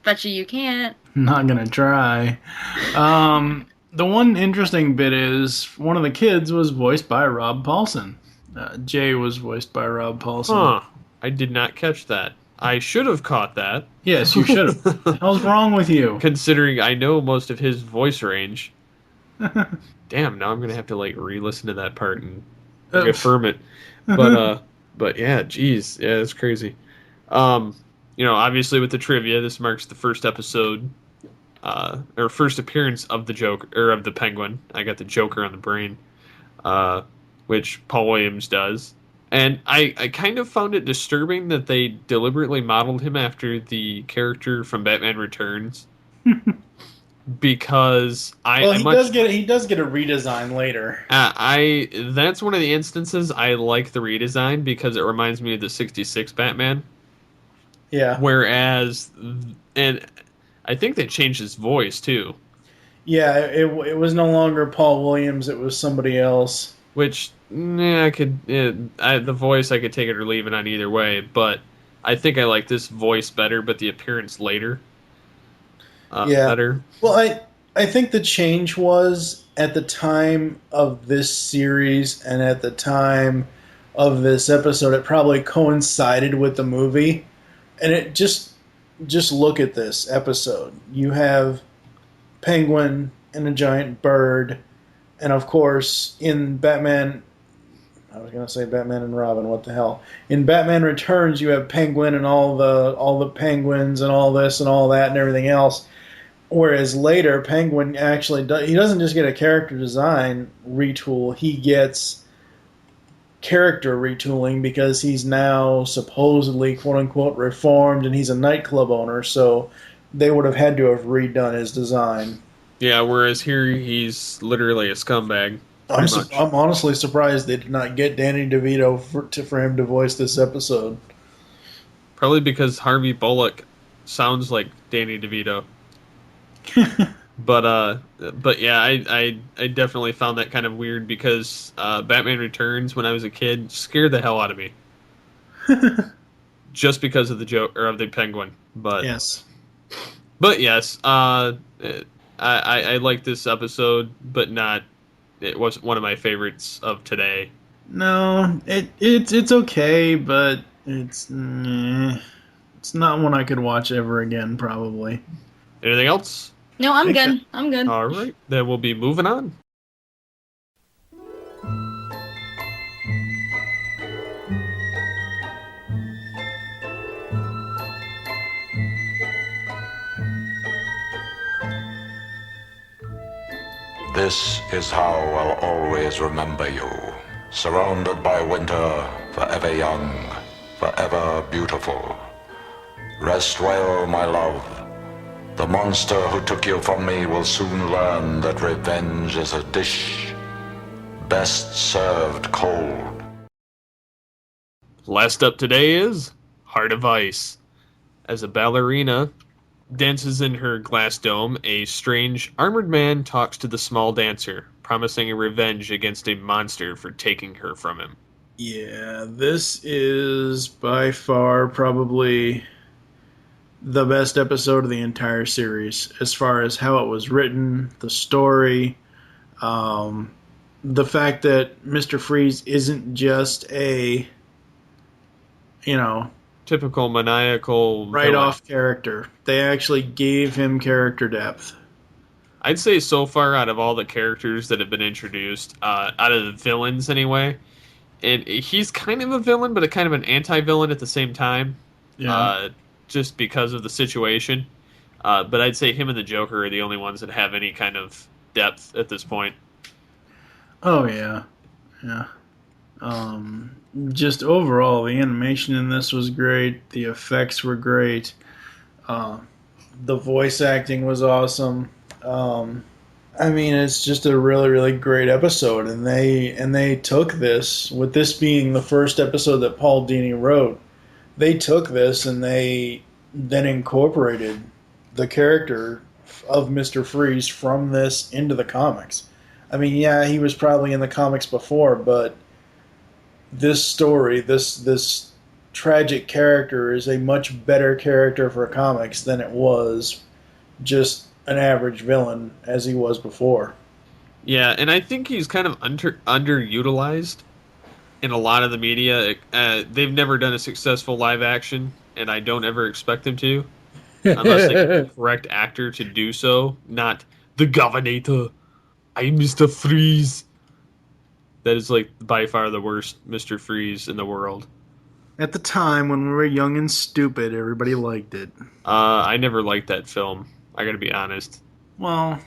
Bet you can't. Not gonna try. The one interesting bit is one of the kids was voiced by Rob Paulsen. Jay was voiced by Rob Paulsen. Huh. I did not catch that. I should have caught that. Yes, you should have. What the hell's wrong with you? Considering I know most of his voice range. Damn, now I'm going to have to re-listen to that part and reaffirm it. But yeah, geez. Yeah, it's crazy. Obviously with the trivia, this marks the first episode, or first appearance of the Joker, or of the Penguin. I got the Joker on the brain, which Paul Williams does. And I kind of found it disturbing that they deliberately modeled him after the character from Batman Returns. Because he does get a redesign later. That's one of the instances I like the redesign because it reminds me of the 66 Batman. Yeah. Whereas, and I think they changed his voice too. Yeah, it was no longer Paul Williams, it was somebody else. Which, the voice I could take it or leave it on either way, but I think I like this voice better, but the appearance later. Better. Well, I think the change was at the time of this series and at the time of this episode, it probably coincided with the movie And it just look at this episode. You have Penguin and a giant bird, and of course in Batman, I was going to say Batman and Robin. What the hell? In Batman Returns, you have Penguin and all the penguins and all this and all that and everything else. Whereas later, Penguin actually he doesn't just get a character design retool. He gets character retooling because he's now supposedly quote unquote reformed and he's a nightclub owner. So they would have had to have redone his design. Yeah, whereas here he's literally a scumbag. I'm honestly surprised they did not get Danny DeVito for him to voice this episode. Probably because Harvey Bullock sounds like Danny DeVito. But yeah, I definitely found that kind of weird because Batman Returns when I was a kid scared the hell out of me. Just because of the joke or of the Penguin. But yes, I like this episode, but it wasn't one of my favorites of today. No, it's okay, but it's not one I could watch ever again, probably. Anything else? No, I'm good. I'm good. All right, then we'll be moving on. This is how I'll always remember you. Surrounded by winter, forever young, forever beautiful. Rest well, my love. The monster who took you from me will soon learn that revenge is a dish best served cold. Last up today is Heart of Ice. As a ballerina dances in her glass dome, a strange armored man talks to the small dancer, promising a revenge against a monster for taking her from him. Yeah, this is by far probably the best episode of the entire series as far as how it was written, the story, the fact that Mr. Freeze isn't just a, typical maniacal write-off character. They actually gave him character depth. I'd say so far out of all the characters that have been introduced, out of the villains anyway, and he's kind of a villain, but a kind of an anti-villain at the same time. Yeah. Just because of the situation. But I'd say him and the Joker are the only ones that have any kind of depth at this point. Oh, yeah. Yeah. Just overall, the animation in this was great. The effects were great. The voice acting was awesome. It's just a really, really great episode. And they took this, with this being the first episode that Paul Dini wrote, they took this and they then incorporated the character of Mr. Freeze from this into the comics. He was probably in the comics before, but this story, this tragic character is a much better character for comics than it was just an average villain as he was before. Yeah, and I think he's kind of underutilized in a lot of the media. They've never done a successful live action, and I don't ever expect them to, unless they get the correct actor to do so. Not the Governor. I'm Mr. Freeze. That is by far the worst Mr. Freeze in the world. At the time when we were young and stupid, everybody liked it. I never liked that film. I gotta be honest. Well,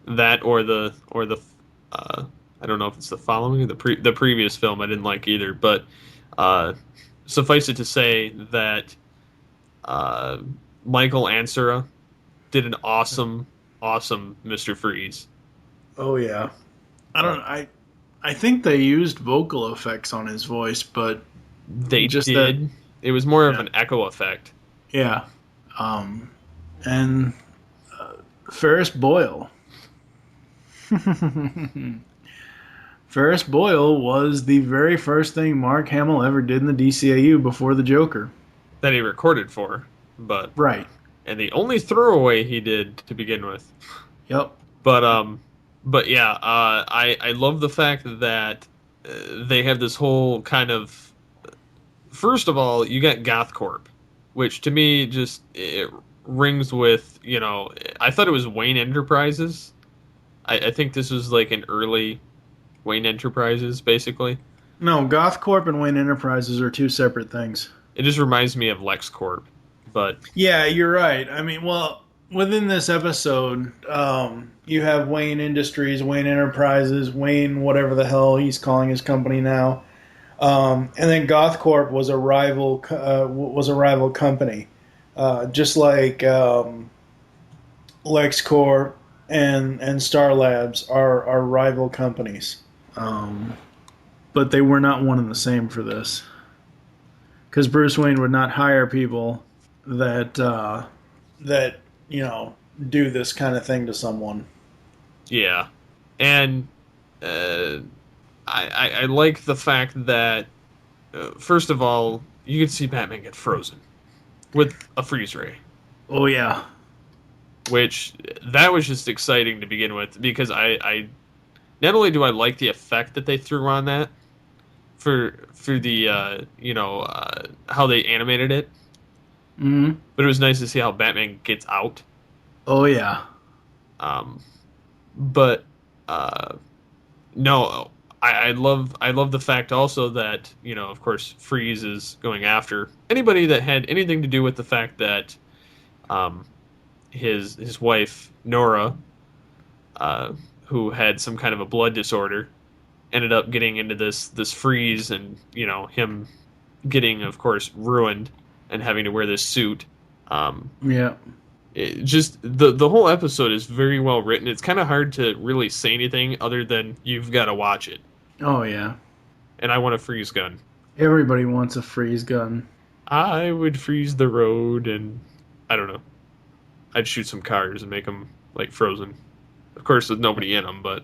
that or the I don't know if it's the following or the previous film I didn't like either, but suffice it to say that Michael Ansara did an awesome Mr. Freeze. Oh yeah. I think they used vocal effects on his voice, but they just did. It was more of an echo effect. Yeah. And Ferris Boyle. Ferris Boyle was the very first thing Mark Hamill ever did in the DCAU before the Joker. That he recorded for, but right. And the only throwaway he did to begin with. Yep. But yeah, I love the fact that they have this whole kind of. First of all, you got GothCorp, which to me just it rings with, I thought it was Wayne Enterprises. I think this was like an early Wayne Enterprises, basically. No, GothCorp and Wayne Enterprises are two separate things. It just reminds me of LexCorp, but yeah, you're right. I mean, well, within this episode, you have Wayne Industries, Wayne Enterprises, Wayne whatever the hell he's calling his company now, and then GothCorp was a rival company, just like LexCorp and Star Labs are rival companies. But they were not one and the same for this. Because Bruce Wayne would not hire people that do this kind of thing to someone. Yeah. And I like the fact that, first of all, you can see Batman get frozen with a freeze ray. Oh, yeah. Which, that was just exciting to begin with, because I not only do I like the effect that they threw on that, for the how they animated it, but it was nice to see how Batman gets out. Oh yeah. But no, I love the fact also that of course Freeze is going after anybody that had anything to do with the fact that his wife Nora, who had some kind of a blood disorder, ended up getting into this freeze, and him getting, of course, ruined and having to wear this suit. Yeah. Just the whole episode is very well written. It's kind of hard to really say anything other than you've got to watch it. Oh yeah. And I want a freeze gun. Everybody wants a freeze gun. I would freeze the road, and I don't know. I'd shoot some cars and make them like frozen. Of course, with nobody in them, but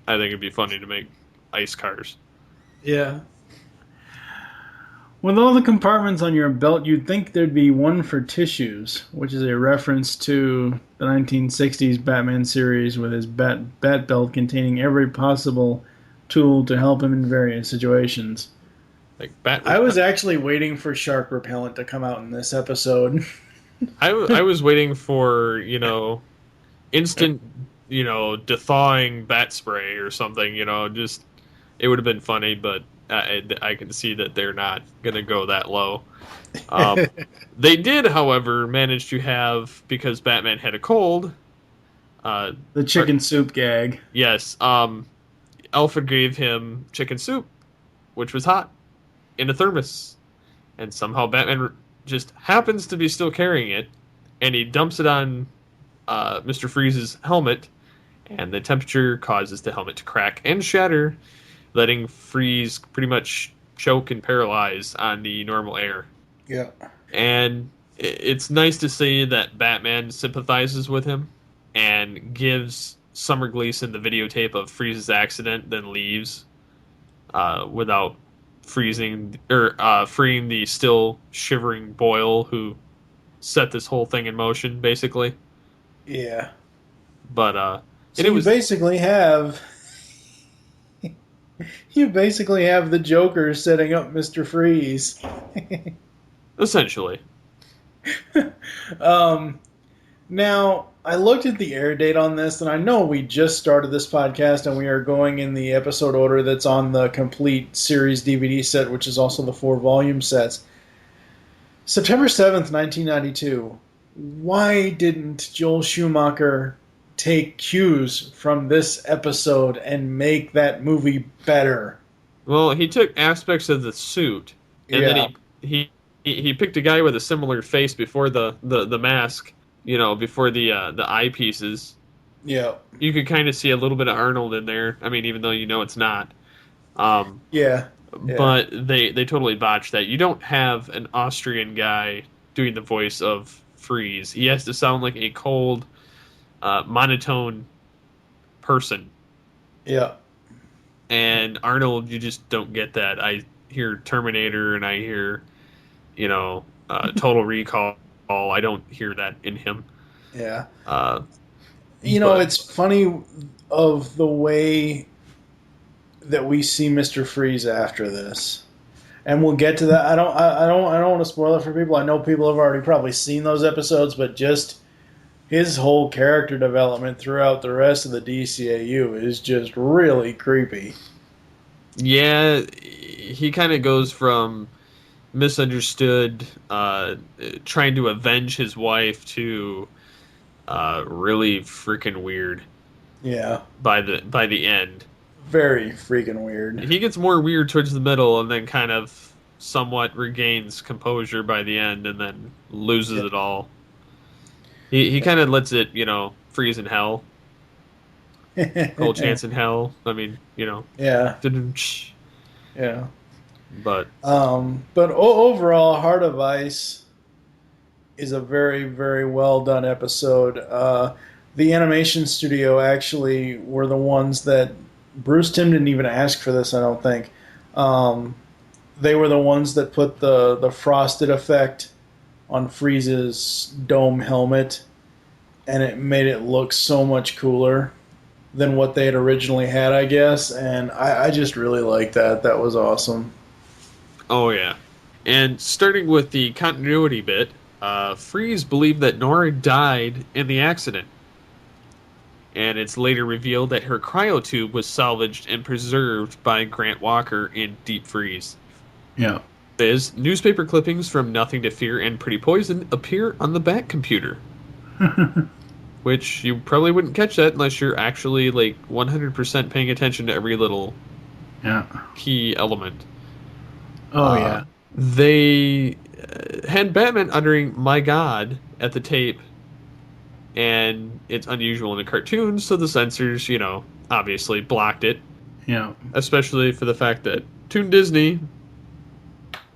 I think it'd be funny to make ice cars. Yeah. With all the compartments on your belt, you'd think there'd be one for tissues, which is a reference to the 1960s Batman series with his bat belt containing every possible tool to help him in various situations. Like I was actually waiting for shark repellent to come out in this episode. I was waiting for, instant, thawing bat spray or something, just... It would have been funny, but I can see that they're not going to go that low. They did, however, manage to have, because Batman had a cold... the chicken soup gag. Yes. Alfred gave him chicken soup, which was hot, in a thermos. And somehow Batman just happens to be still carrying it, and he dumps it on Mr. Freeze's helmet, and the temperature causes the helmet to crack and shatter, letting Freeze pretty much choke and paralyze on the normal air. Yeah. And it's nice to see that Batman sympathizes with him and gives Summer Gleason the videotape of Freeze's accident, then leaves without freeing the still shivering Boyle, who set this whole thing in motion, basically. Yeah. But so you basically have the Joker setting up Mr. Freeze. Essentially. Now, I looked at the air date on this, and I know we just started this podcast, and we are going in the episode order that's on the complete series DVD set, which is also the 4-volume sets. September 7th, 1992. Why didn't Joel Schumacher take cues from this episode and make that movie better? Well, he took aspects of the suit, and then he picked a guy with a similar face before the mask, before the eyepieces. Yeah. You could kind of see a little bit of Arnold in there. I mean, even though it's not. Yeah. But they totally botched that. You don't have an Austrian guy doing the voice of Freeze. He has to sound like a cold, monotone person. Yeah. And Arnold, you just don't get that. I hear Terminator and I hear, Total Recall. I don't hear that in him. Yeah. It's funny of the way that we see Mr. Freeze after this. and we'll get to that. I don't want to spoil it for people. I know people have already probably seen those episodes, but just his whole character development throughout the rest of the DCAU is just really creepy. Yeah, he kind of goes from misunderstood, trying to avenge his wife to really freaking weird. Yeah, By the end, very freaking weird. he gets more weird towards the middle, and then kind of somewhat regains composure by the end, and then loses it all. He kind of lets it, freeze in hell. Cold chance in hell. I mean, Yeah, yeah. But overall, Heart of Ice is a very, very well done episode. The animation studio actually were the ones that Bruce Timm didn't even ask for this. I don't think they were the ones that put the frosted effect on Frieza's dome helmet, and it made it look so much cooler than what they had originally had, I guess. And I just really liked that. That was awesome. Oh yeah, and starting with the continuity bit, Freeze believed that Nora died in the accident, and it's later revealed that her cryotube was salvaged and preserved by Grant Walker in deep freeze. Yeah. There's newspaper clippings from Nothing to Fear and Pretty Poison appear on the back computer. Which you probably wouldn't catch that unless you're actually 100% paying attention to every little key element. Oh, yeah. They had Batman uttering "My God" at the tape, and it's unusual in a cartoon, so the censors, obviously blocked it. Yeah. Especially for the fact that Toon Disney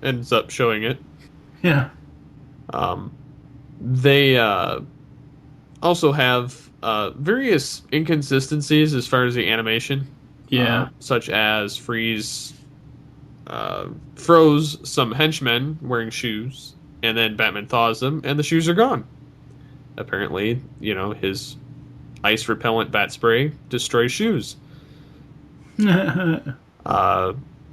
ends up showing it. Yeah. They also have various inconsistencies as far as the animation. Yeah. Such as Freeze froze some henchmen wearing shoes, and then Batman thaws them, and the shoes are gone. Apparently, his ice repellent bat spray destroys shoes.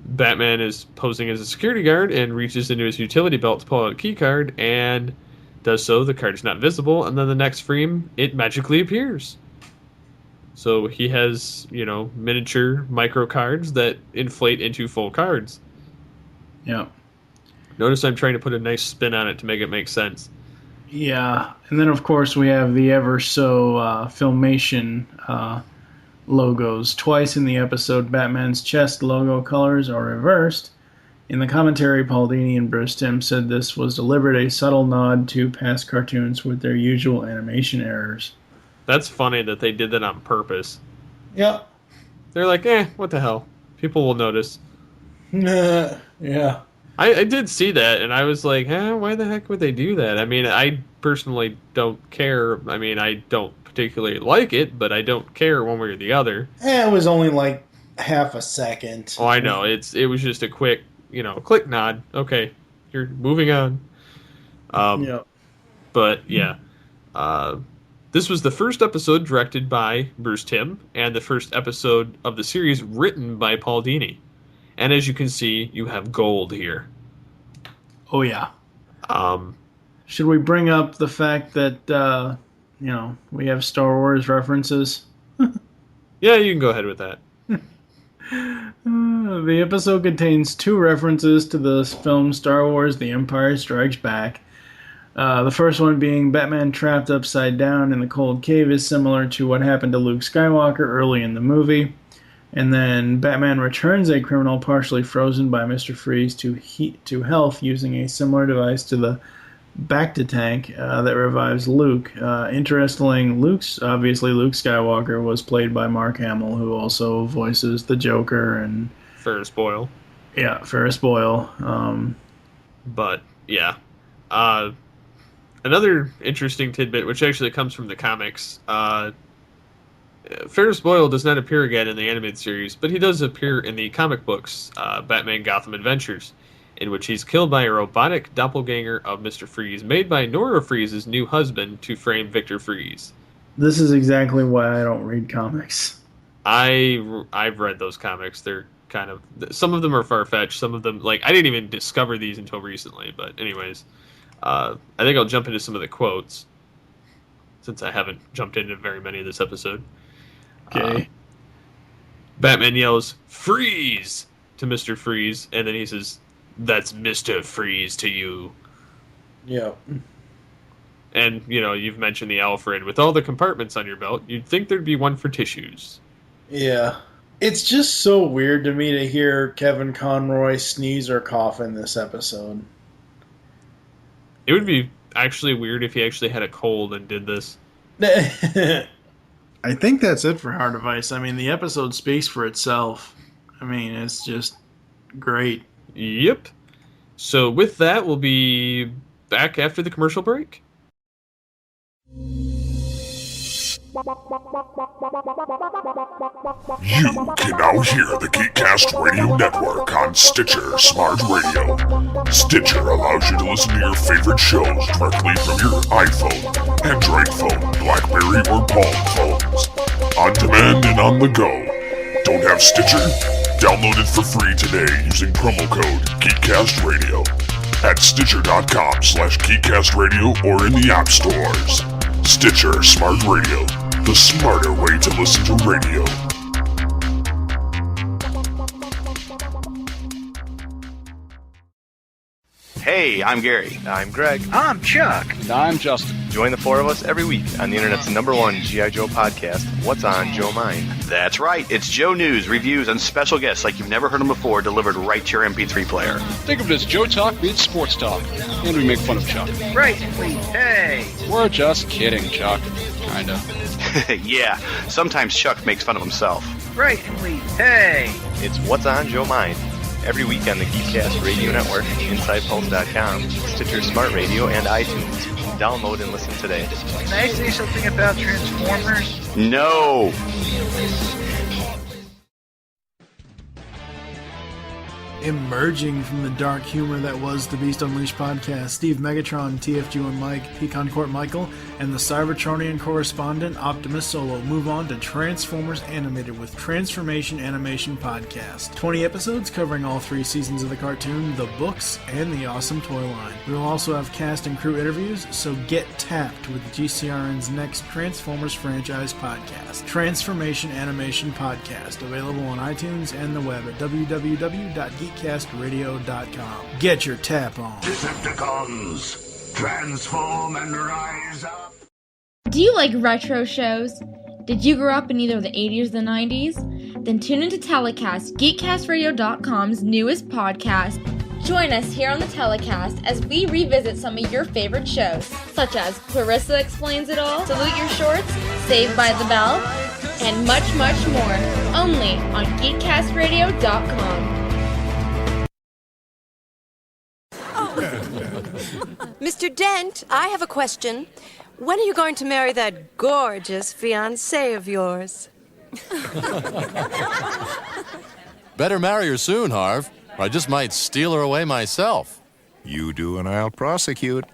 Batman is posing as a security guard and reaches into his utility belt to pull out a key card, and does so. The card is not visible, and then the next frame, it magically appears. So he has, miniature micro cards that inflate into full cards. Yeah. Notice I'm trying to put a nice spin on it to make it make sense. Yeah. And then, of course, we have the ever-so Filmation logos. Twice in the episode, Batman's chest logo colors are reversed. In the commentary, Paul Dini and Bruce Timm said this was delivered a subtle nod to past cartoons with their usual animation errors. That's funny that they did that on purpose. Yep. They're like, what the hell? People will notice. Yeah. I did see that, and I was like, why the heck would they do that? I mean, I personally don't care. I mean, I don't particularly like it, but I don't care one way or the other. It was only half a second. Oh, I know. It was just a quick, click nod. Okay, you're moving on. Yeah. But, yeah. This was the first episode directed by Bruce Timm, and the first episode of the series written by Paul Dini. And as you can see, you have gold here. Oh, yeah. Should we bring up the fact that, we have Star Wars references? Yeah, you can go ahead with that. The episode contains 2 references to the film Star Wars: The Empire Strikes Back. The first one being Batman trapped upside down in the cold cave is similar to what happened to Luke Skywalker early in the movie. And then Batman returns a criminal partially frozen by Mr. Freeze to health using a similar device to the Bacta tank that revives Luke. Interestingly, Luke Skywalker was played by Mark Hamill, who also voices the Joker and Ferris Boyle. Yeah, Ferris Boyle. But yeah, another interesting tidbit, which actually comes from the comics. Ferris Boyle does not appear again in the animated series, but he does appear in the comic books, Batman Gotham Adventures, in which he's killed by a robotic doppelganger of Mr. Freeze, made by Nora Freeze's new husband to frame Victor Freeze. This is exactly why I don't read comics. I've read those comics. They're kind of. Some of them are far-fetched. Some of them, like, I didn't even discover these until recently. But anyways, I think I'll jump into some of the quotes, since I haven't jumped into very many this episode. Okay. Batman yells, "Freeze!" to Mr. Freeze, and then he says, "That's Mr. Freeze to you." Yep. And, you know, you've mentioned the Alfred. With all the compartments on your belt, you'd think there'd be one for tissues. Yeah. It's just so weird to me to hear Kevin Conroy sneeze or cough in this episode. It would be actually weird if he actually had a cold and did this. I think that's it for Heart of Ice. I mean, the episode speaks for itself. I mean, it's just great. Yep. So with that, we'll be back after the commercial break. You can now hear the Geekcast Radio Network on Stitcher Smart Radio. Stitcher allows you to listen to your favorite shows directly from your iPhone, Android phone, BlackBerry, or Palm phones. On demand and on the go. Don't have Stitcher? Download it for free today using promo code GeekCastRadio at Stitcher.com/GeekCastRadio or in the app stores. Stitcher Smart Radio, the smarter way to listen to radio. Hey, I'm Gary. I'm Greg. I'm Chuck. And I'm Justin. Join the four of us every week on the internet's #1 G.I. Joe podcast, What's on Joe Mind? That's right. It's Joe news, reviews, and special guests like you've never heard them before delivered right to your MP3 player. Think of it as Joe Talk meets Sports Talk. And we make fun of Chuck. Right, hey. We're just kidding, Chuck. Kinda. Yeah, sometimes Chuck makes fun of himself. Right, hey. It's What's on Joe Mind? Every week on the Geekcast Radio Network, InsidePulse.com, Stitcher Smart Radio, and iTunes. Download and listen today. Can I say something about Transformers? No! Emerging from the dark humor that was the Beast Unleashed podcast, Steve Megatron, TFG1 Mike, Pecan Court Michael, and the Cybertronian correspondent Optimus Solo move on to Transformers Animated with Transformation Animation Podcast. 20 episodes covering all 3 seasons of the cartoon, the books, and the awesome toy line. We will also have cast and crew interviews, so get tapped with GCRN's next Transformers franchise podcast, Transformation Animation Podcast, available on iTunes and the web at www.geekcastradio.com. Get your tap on. Decepticons, transform and rise up. Do you like retro shows? Did you grow up in either the 80s or the 90s? Then tune into Telecast, geekcastradio.com's newest podcast. Join us here on the Telecast as we revisit some of your favorite shows, such as Clarissa Explains It All, Salute Your Shorts, Saved by the Bell, and much, much more, only on geekcastradio.com. Mr. Dent, I have a question. When are you going to marry that gorgeous fiancée of yours? Better marry her soon, Harv, or I just might steal her away myself. You do and I'll prosecute.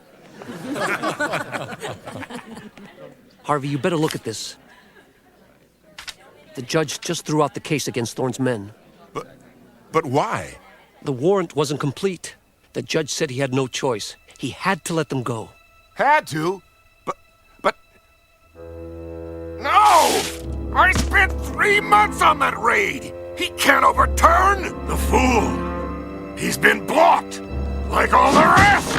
Harvey, you better look at this. The judge just threw out the case against Thorne's men. But why? The warrant wasn't complete. The judge said he had no choice. He had to let them go. Had to? But... No! I spent 3 months on that raid! He can't overturn! The fool! He's been blocked! Like all the rest!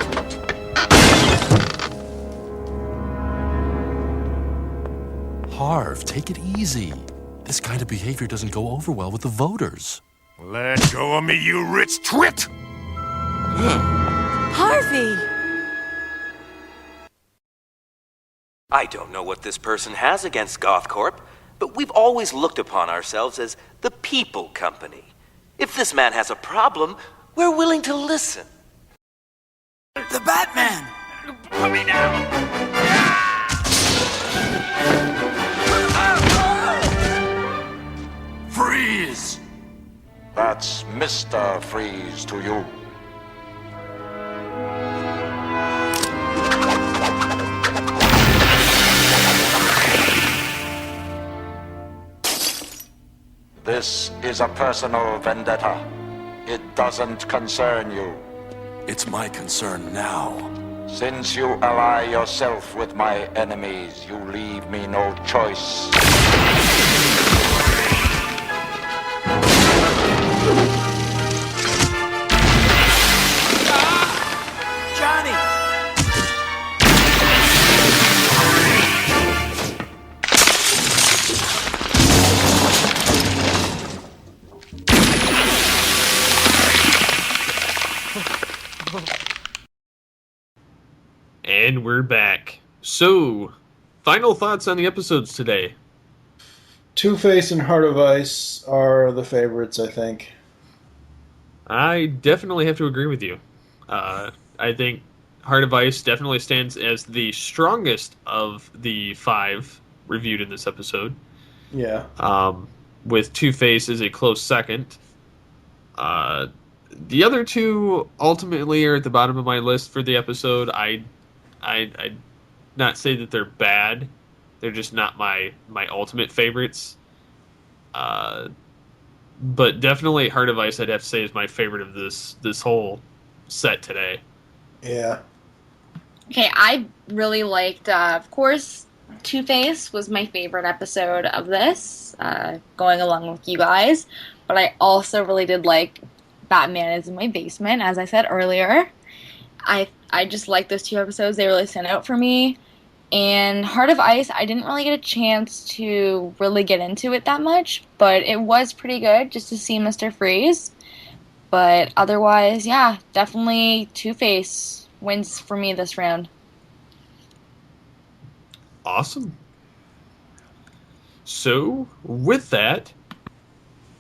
Harv, take it easy. This kind of behavior doesn't go over well with the voters. Let go of me, you rich twit! Harvey! I don't know what this person has against GothCorp, but we've always looked upon ourselves as the people company. If this man has a problem, we're willing to listen. The Batman! Put me down! Freeze! That's Mr. Freeze to you. This is a personal vendetta. It doesn't concern you. It's my concern now. Since you ally yourself with my enemies, you leave me no choice. Johnny! And we're back. So, final thoughts on the episodes today. Two-Face and Heart of Ice are the favorites, I think. I definitely have to agree with you. I think Heart of Ice definitely stands as the strongest of the 5 reviewed in this episode. Yeah. With Two-Face as a close second. The other two ultimately are at the bottom of my list for the episode. I'd not say that they're bad. They're just not my ultimate favorites. But definitely Heart of Ice, I'd have to say, is my favorite of this whole set today. Yeah. Okay, I really liked, of course, Two-Face was my favorite episode of this, going along with you guys. But I also really did like Batman is in my basement, as I said earlier. I just like those 2 episodes. They really stand out for me. And Heart of Ice, I didn't really get a chance to really get into it that much, but it was pretty good just to see Mr. Freeze. But otherwise, yeah, definitely Two-Face wins for me this round. Awesome. So, with that,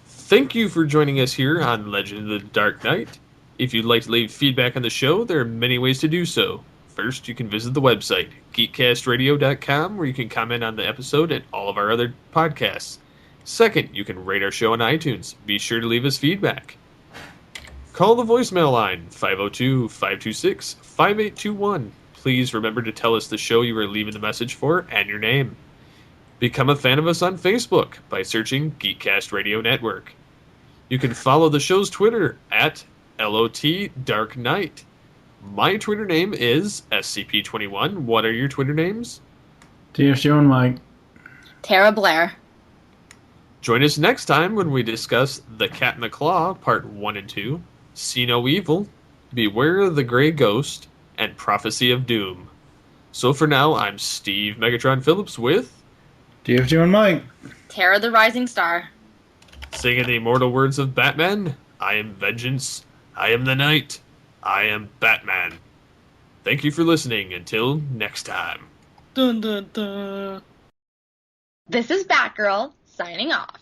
thank you for joining us here on Legend of the Dark Knight. If you'd like to leave feedback on the show, there are many ways to do so. First, you can visit the website, geekcastradio.com, where you can comment on the episode and all of our other podcasts. Second, you can rate our show on iTunes. Be sure to leave us feedback. Call the voicemail line, 502-526-5821. Please remember to tell us the show you are leaving the message for and your name. Become a fan of us on Facebook by searching Geekcast Radio Network. You can follow the show's Twitter at LOT Dark Knight. My Twitter name is SCP-21. What are your Twitter names? TFG and Mike. Tara Blair. Join us next time when we discuss The Cat in the Claw, Part 1 and 2, See No Evil, Beware of the Grey Ghost, and Prophecy of Doom. So for now, I'm Steve Megatron Phillips with TFG and Mike. Tara the Rising Star. Singing the immortal words of Batman, I am vengeance, I am the night, I am Batman. Thank you for listening. Until next time. Dun, dun, dun. This is Batgirl, signing off.